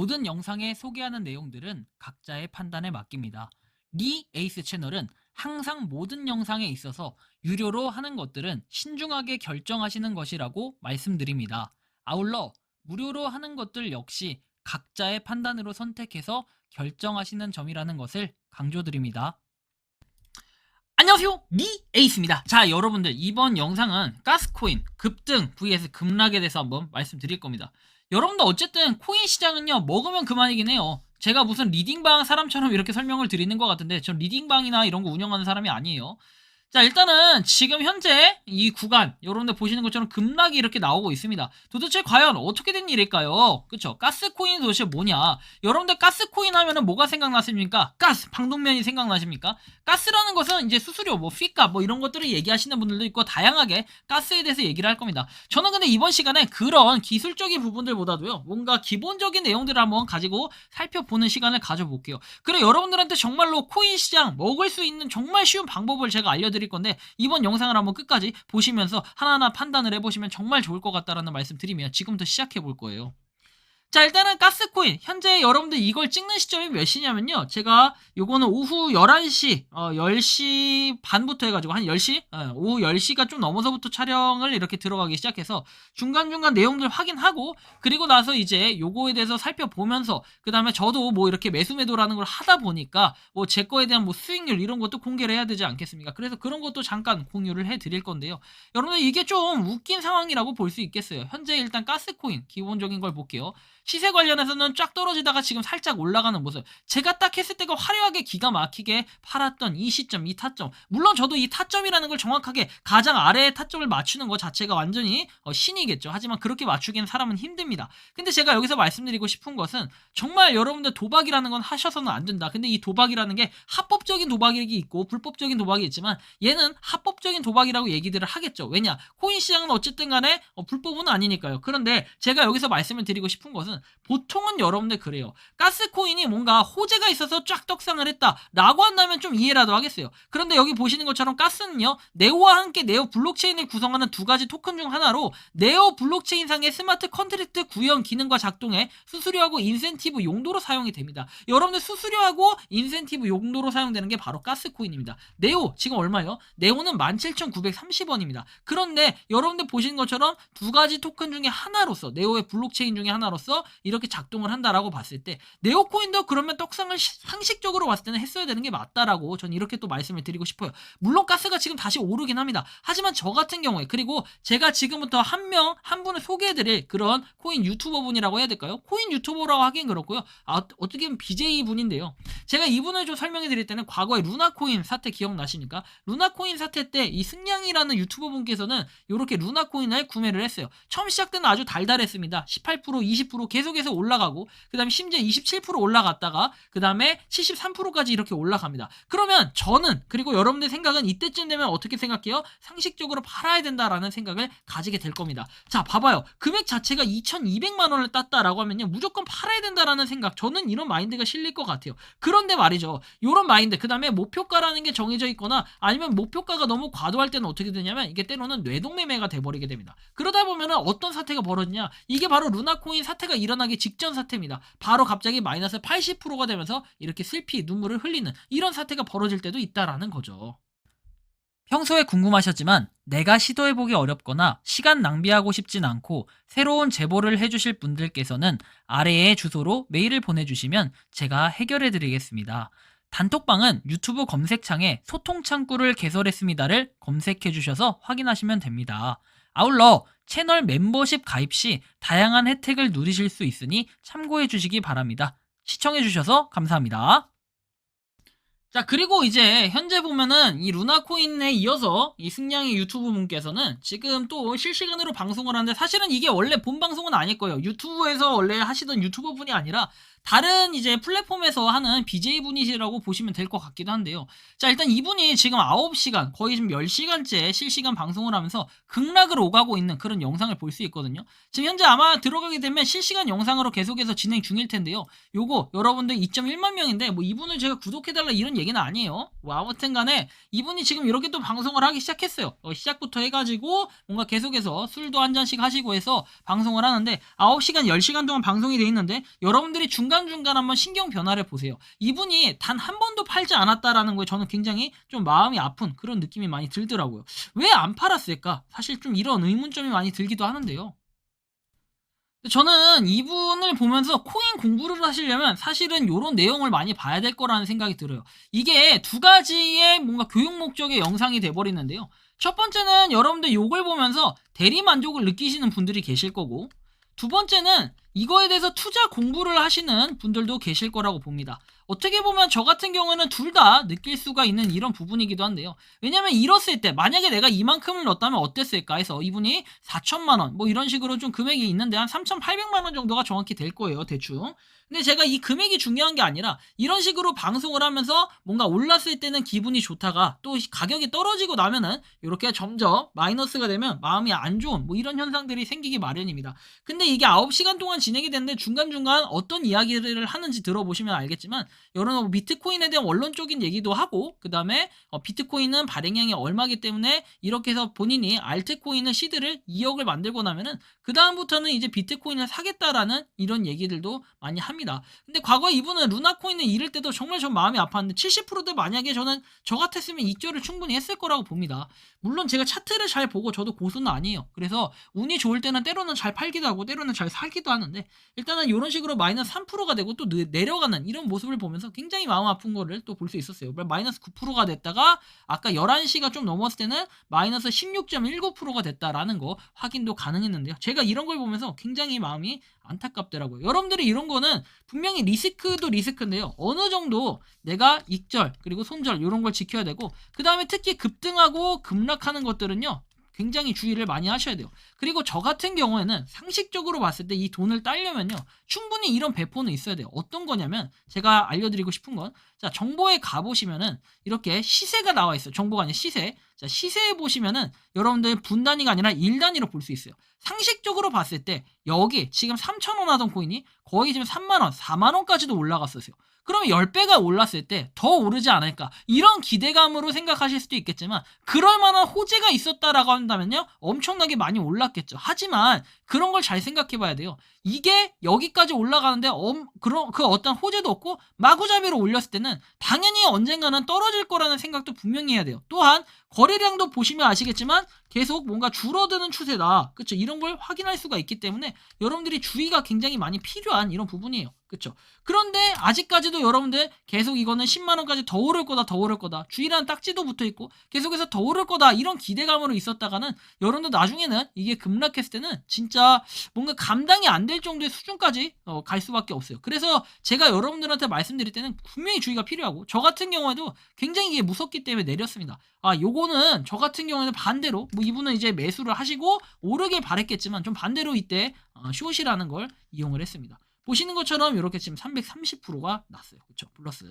모든 영상에 소개하는 내용들은 각자의 판단에 맡깁니다. 리 에이스 채널은 항상 모든 영상에 있어서 유료로 하는 것들은 신중하게 결정하시는 것이라고 말씀드립니다. 아울러 무료로 하는 것들 역시 각자의 판단으로 선택해서 결정하시는 점이라는 것을 강조드립니다. 안녕하세요, 리 에이스입니다. 자, 여러분들 이번 영상은 가스코인 급등 vs 급락에 대해서 한번 말씀드릴 겁니다. 여러분들 어쨌든 코인 시장은요, 먹으면 그만이긴 해요. 제가 무슨 리딩방 사람처럼 이렇게 설명을 드리는 것 같은데 전 리딩방이나 이런 거 운영하는 사람이 아니에요. 자, 일단은 지금 현재 이 구간 여러분들 보시는 것처럼 급락이 이렇게 나오고 있습니다. 도대체 과연 어떻게 된 일일까요? 그쵸? 가스코인이 도대체 뭐냐? 여러분들 가스코인 하면은 뭐가 생각나십니까? 가스, 방독면이 생각나십니까? 가스라는 것은 이제 수수료, 뭐 피값, 뭐 이런 것들을 얘기하시는 분들도 있고 다양하게 가스에 대해서 얘기를 할 겁니다. 저는 근데 이번 시간에 그런 기술적인 부분들보다도요, 뭔가 기본적인 내용들을 한번 가지고 살펴보는 시간을 가져볼게요. 그리고 여러분들한테 정말로 코인 시장 먹을 수 있는 정말 쉬운 방법을 제가 알려드릴 건데 이번 영상을 한번 끝까지 보시면서 하나하나 판단을 해보시면 정말 좋을 것 같다라는 말씀 드리면 지금부터 시작해 볼 거예요. 자, 일단은 가스코인 현재 여러분들 이걸 찍는 시점이 몇 시냐면요, 제가 요거는 오후 11시 10시 반부터 해가지고 한 10시 오후 10시가 좀 넘어서부터 촬영을 이렇게 들어가기 시작해서 중간중간 내용들 확인하고 그리고 나서 이제 요거에 대해서 살펴보면서 그 다음에 저도 뭐 이렇게 매수매도라는 걸 하다 보니까 뭐 제 거에 대한 뭐 수익률 이런 것도 공개를 해야 되지 않겠습니까? 그래서 그런 것도 잠깐 공유를 해 드릴 건데요. 여러분들 이게 좀 웃긴 상황이라고 볼 수 있겠어요. 현재 일단 가스코인 기본적인 걸 볼게요. 시세 관련해서는 쫙 떨어지다가 지금 살짝 올라가는 모습. 제가 딱 했을 때가 화려하게 기가 막히게 팔았던 이 시점, 이 타점. 물론 저도 이 타점이라는 걸 정확하게 가장 아래의 타점을 맞추는 것 자체가 완전히 신이겠죠. 하지만 그렇게 맞추기는 사람은 힘듭니다. 근데 제가 여기서 말씀드리고 싶은 것은 정말 여러분들 도박이라는 건 하셔서는 안 된다. 근데 이 도박이라는 게 합법적인 도박이 있고 불법적인 도박이 있지만 얘는 합법적인 도박이라고 얘기들을 하겠죠. 왜냐? 코인 시장은 어쨌든 간에 불법은 아니니까요. 그런데 제가 여기서 말씀을 드리고 싶은 것은 보통은 여러분들 그래요. 가스코인이 뭔가 호재가 있어서 쫙 떡상을 했다라고 한다면 좀 이해라도 하겠어요. 그런데 여기 보시는 것처럼 가스는요, 네오와 함께 네오 블록체인을 구성하는 두 가지 토큰 중 하나로 네오 블록체인상의 스마트 컨트랙트 구현 기능과 작동해 수수료하고 인센티브 용도로 사용이 됩니다. 여러분들 수수료하고 인센티브 용도로 사용되는 게 바로 가스코인입니다. 네오 지금 얼마예요? 네오는 17,930원입니다. 그런데 여러분들 보시는 것처럼 두 가지 토큰 중에 하나로서 네오의 블록체인 중에 하나로서 이렇게 작동을 한다라고 봤을 때 네오코인도 그러면 떡상을 상식적으로 봤을 때는 했어야 되는 게 맞다라고 저는 이렇게 또 말씀을 드리고 싶어요. 물론 가스가 지금 다시 오르긴 합니다. 하지만 저 같은 경우에 그리고 제가 지금부터 한 분을 소개해드릴 그런 코인 유튜버 분이라고 해야 될까요? 코인 유튜버라고 하긴 그렇고요. 어떻게 보면 BJ 분인데요. 제가 이분을 좀 설명해 드릴 때는 과거에 루나코인 사태 기억나십니까? 루나코인 사태 때 이 승냥이라는 유튜버 분께서는 이렇게 루나코인을 구매를 했어요. 처음 시작 때는 아주 달달했습니다. 18% 20% 계속해서 올라가고 그 다음에 심지어 27% 올라갔다가 그 다음에 73%까지 이렇게 올라갑니다. 그러면 저는 그리고 여러분들 생각은 이때쯤 되면 어떻게 생각해요? 상식적으로 팔아야 된다라는 생각을 가지게 될 겁니다. 자, 봐봐요. 금액 자체가 2,200만 원을 땄다라고 하면요, 무조건 팔아야 된다라는 생각, 저는 이런 마인드가 실릴 것 같아요. 그런데 말이죠, 이런 마인드 그 다음에 목표가라는 게 정해져 있거나 아니면 목표가가 너무 과도할 때는 어떻게 되냐면 이게 때로는 뇌동매매가 돼버리게 됩니다. 그러다 보면은 어떤 사태가 벌어지냐, 이게 바로 루나코인 사태가 일어나기 직전 사태입니다. 바로 갑자기 마이너스 80%가 되면서 이렇게 슬피 눈물을 흘리는 이런 사태가 벌어질 때도 있다라는 거죠. 평소에 궁금하셨지만 내가 시도해보기 어렵거나 시간 낭비하고 싶진 않고 새로운 제보를 해주실 분들께서는 아래의 주소로 메일을 보내주시면 제가 해결해드리겠습니다. 단톡방은 유튜브 검색창에 소통창구를 개설했습니다를 검색해주셔서 확인하시면 됩니다. 아울러 채널 멤버십 가입 시 다양한 혜택을 누리실 수 있으니 참고해주시기 바랍니다. 시청해주셔서 감사합니다. 자, 그리고 이제 현재 보면은 이 루나코인에 이어서 이 승냥이 유튜브 분께서는 지금 또 실시간으로 방송을 하는데 사실은 이게 원래 본 방송은 아닐 거예요. 유튜브에서 원래 하시던 유튜버 분이 아니라 다른 이제 플랫폼에서 하는 BJ분이시라고 보시면 될 것 같기도 한데요. 자, 일단 이분이 지금 9시간, 거의 지금 10시간째 실시간 방송을 하면서 극락을 오가고 있는 그런 영상을 볼 수 있거든요. 지금 현재 아마 들어가게 되면 실시간 영상으로 계속해서 진행 중일 텐데요. 요거 여러분들 2.1만 명인데 뭐 이분을 제가 구독해달라 이런 얘기는 아니에요. 뭐 아무튼 간에 이분이 지금 이렇게 또 방송을 하기 시작했어요. 시작부터 해가지고 뭔가 계속해서 술도 한 잔씩 하시고 해서 방송을 하는데 9시간, 10시간 동안 방송이 돼 있는데 여러분들이 중간중간 한번 신경 변화를 보세요. 이분이 단 한 번도 팔지 않았다라는 거에 저는 굉장히 좀 마음이 아픈 그런 느낌이 많이 들더라고요. 왜 안 팔았을까? 사실 좀 이런 의문점이 많이 들기도 하는데요. 저는 이분을 보면서 코인 공부를 하시려면 사실은 요런 내용을 많이 봐야 될 거라는 생각이 들어요. 이게 두 가지의 뭔가 교육 목적의 영상이 돼 버리는데요. 첫 번째는 여러분들 요걸 보면서 대리 만족을 느끼시는 분들이 계실 거고, 두 번째는 이거에 대해서 투자 공부를 하시는 분들도 계실 거라고 봅니다. 어떻게 보면 저 같은 경우는 둘 다 느낄 수가 있는 이런 부분이기도 한데요. 왜냐면 이랬을 때 만약에 내가 이만큼을 넣었다면 어땠을까 해서 이분이 4천만 원 뭐 이런 식으로 좀 금액이 있는데 한 3,800만 원 정도가 정확히 될 거예요, 대충. 근데 제가 이 금액이 중요한 게 아니라 이런 식으로 방송을 하면서 뭔가 올랐을 때는 기분이 좋다가 또 가격이 떨어지고 나면은 이렇게 점점 마이너스가 되면 마음이 안 좋은 뭐 이런 현상들이 생기기 마련입니다. 근데 이게 9시간 동안 진행이 됐는데 중간중간 어떤 이야기를 하는지 들어보시면 알겠지만 여러 뭐 비트코인에 대한 원론적인 얘기도 하고, 그 다음에 비트코인은 발행량이 얼마기 때문에 이렇게 해서 본인이 알트코인은 시드를 2억을 만들고 나면은 그 다음부터는 이제 비트코인을 사겠다라는 이런 얘기들도 많이 합니다. 근데 과거에 이분은 루나코인을 잃을 때도 정말 전 마음이 아팠는데 70%도 만약에 저는 저 같았으면 익절을 충분히 했을 거라고 봅니다. 물론 제가 차트를 잘 보고 저도 고수는 아니에요. 그래서 운이 좋을 때는 때로는 잘 팔기도 하고 때로는 잘 사기도 하는데 일단은 이런 식으로 마이너스 3%가 되고 또 내려가는 이런 모습을 보면서 굉장히 마음 아픈 거를 또 볼 수 있었어요. 마이너스 9%가 됐다가 아까 11시가 좀 넘었을 때는 마이너스 16.19%가 됐다라는 거 확인도 가능했는데요. 제가 이런 걸 보면서 굉장히 마음이 안타깝더라고요. 여러분들이 이런 거는 분명히 리스크도 리스크인데요. 어느 정도 내가 익절 그리고 손절 이런 걸 지켜야 되고, 그 다음에 특히 급등하고 급락하는 것들은요. 굉장히 주의를 많이 하셔야 돼요. 그리고 저 같은 경우에는 상식적으로 봤을 때 이 돈을 따려면요. 충분히 이런 배포는 있어야 돼요. 어떤 거냐면 제가 알려드리고 싶은 건, 자, 정보에 가보시면은 이렇게 시세가 나와 있어요. 정보가 아니라 시세. 자, 시세에 보시면은 여러분들 분 단위가 아니라 일 단위로 볼 수 있어요. 상식적으로 봤을 때 여기 지금 3,000원 하던 코인이 거의 지금 3만원, 4만원까지도 올라갔었어요. 그러면 10배가 올랐을 때 더 오르지 않을까, 이런 기대감으로 생각하실 수도 있겠지만 그럴 만한 호재가 있었다라고 한다면요 엄청나게 많이 올랐겠죠. 하지만 그런 걸 잘 생각해 봐야 돼요. 이게 여기까지 올라가는데 그런 그 어떤 호재도 없고 마구잡이로 올렸을 때는 당연히 언젠가는 떨어질 거라는 생각도 분명히 해야 돼요. 또한 거래량도 보시면 아시겠지만 계속 뭔가 줄어드는 추세다. 그쵸? 이런 걸 확인할 수가 있기 때문에 여러분들이 주의가 굉장히 많이 필요한 이런 부분이에요. 그쵸? 그런데 아직까지도 여러분들 계속 이거는 10만원까지 더 오를 거다, 더 오를 거다. 주의라는 딱지도 붙어 있고 계속해서 더 오를 거다. 이런 기대감으로 있었다가는 여러분들 나중에는 이게 급락했을 때는 진짜 뭔가 감당이 안 될 정도의 수준까지 갈 수밖에 없어요. 그래서 제가 여러분들한테 말씀드릴 때는 분명히 주의가 필요하고, 저 같은 경우에도 굉장히 이게 무섭기 때문에 내렸습니다. 요거는 저 같은 경우에는 반대로 뭐 이분은 이제 매수를 하시고 오르길 바랬겠지만 좀 반대로 이때 숏이라는 걸 이용을 했습니다. 보시는 것처럼 이렇게 지금 330%가 났어요. 그쵸? 플러스.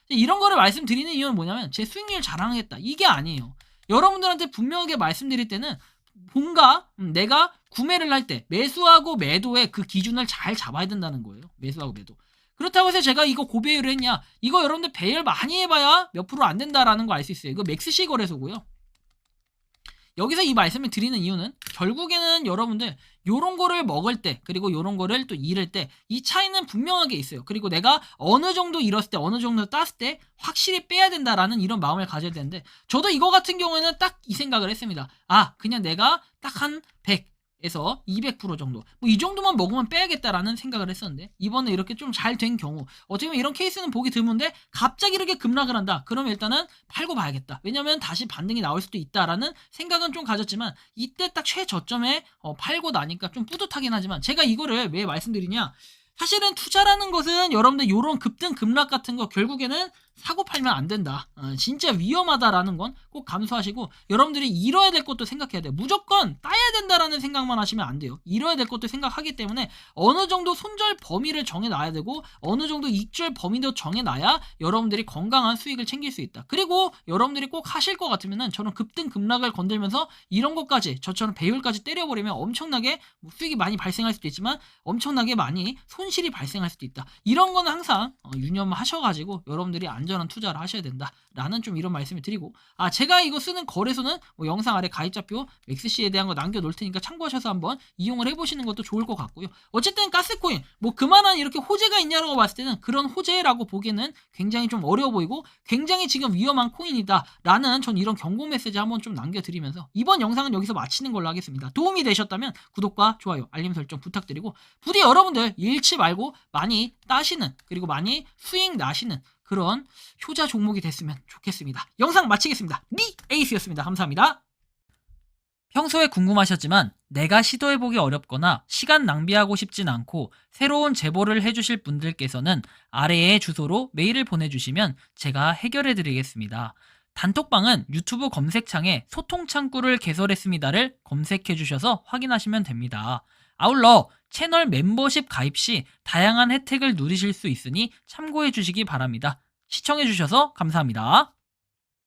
이런 거를 말씀드리는 이유는 뭐냐면 제 수익률 자랑하겠다 이게 아니에요. 여러분들한테 분명하게 말씀드릴 때는 뭔가 내가 구매를 할 때 매수하고 매도의 그 기준을 잘 잡아야 된다는 거예요. 매수하고 매도. 그렇다고 해서 제가 이거 고배율을 했냐? 이거 여러분들 배열 많이 해봐야 몇 프로 안 된다라는 거 알 수 있어요. 이거 맥스시 거래소고요. 여기서 이 말씀을 드리는 이유는 결국에는 여러분들 요런 거를 먹을 때 그리고 요런 거를 또 잃을 때 이 차이는 분명하게 있어요. 그리고 내가 어느 정도 잃었을 때 어느 정도 땄을 때 확실히 빼야 된다라는 이런 마음을 가져야 되는데, 저도 이거 같은 경우에는 딱 이 생각을 했습니다. 그냥 내가 딱 한 100에서 200% 정도 뭐 이 정도만 먹으면 빼야겠다라는 생각을 했었는데, 이번에 이렇게 좀 잘 된 경우 어떻게 보면 이런 케이스는 보기 드문데 갑자기 이렇게 급락을 한다. 그러면 일단은 팔고 봐야겠다. 왜냐면 다시 반등이 나올 수도 있다라는 생각은 좀 가졌지만 이때 딱 최저점에 팔고 나니까 좀 뿌듯하긴 하지만, 제가 이거를 왜 말씀드리냐, 사실은 투자라는 것은 여러분들 요런 급등 급락 같은 거 결국에는 사고 팔면 안 된다. 진짜 위험하다라는 건 꼭 감수하시고 여러분들이 잃어야 될 것도 생각해야 돼요. 무조건 따야 된다라는 생각만 하시면 안 돼요. 잃어야 될 것도 생각하기 때문에 어느 정도 손절 범위를 정해놔야 되고 어느 정도 익절 범위도 정해놔야 여러분들이 건강한 수익을 챙길 수 있다. 그리고 여러분들이 꼭 하실 것 같으면은 저는 급등 급락을 건들면서 이런 것까지 저처럼 배율까지 때려버리면 엄청나게 수익이 많이 발생할 수도 있지만 엄청나게 많이 손실이 발생할 수도 있다. 이런 거는 항상 유념하셔가지고 여러분들이 안전한 투자를 하셔야 된다라는 좀 이런 말씀을 드리고 제가 이거 쓰는 거래소는 뭐 영상 아래 가입자표 맥스C에 대한 거 남겨놓을 테니까 참고하셔서 한번 이용을 해보시는 것도 좋을 것 같고요. 어쨌든 가스코인 뭐 그만한 이렇게 호재가 있냐라고 봤을 때는 그런 호재라고 보기에는 굉장히 좀 어려워 보이고 굉장히 지금 위험한 코인이다라는 전 이런 경고 메시지 한번 좀 남겨드리면서 이번 영상은 여기서 마치는 걸로 하겠습니다. 도움이 되셨다면 구독과 좋아요 알림 설정 부탁드리고 부디 여러분들 잃지 말고 많이 따시는 그리고 많이 수익 나시는 그런 효자 종목이 됐으면 좋겠습니다. 영상 마치겠습니다. 에이스였습니다. 감사합니다. 평소에 궁금하셨지만 내가 시도해보기 어렵거나 시간 낭비하고 싶진 않고 새로운 제보를 해주실 분들께서는 아래의 주소로 메일을 보내주시면 제가 해결해드리겠습니다. 단톡방은 유튜브 검색창에 소통창구를 개설했습니다를 검색해주셔서 확인하시면 됩니다. 아울러 채널 멤버십 가입 시 다양한 혜택을 누리실 수 있으니 참고해주시기 바랍니다. 시청해주셔서 감사합니다.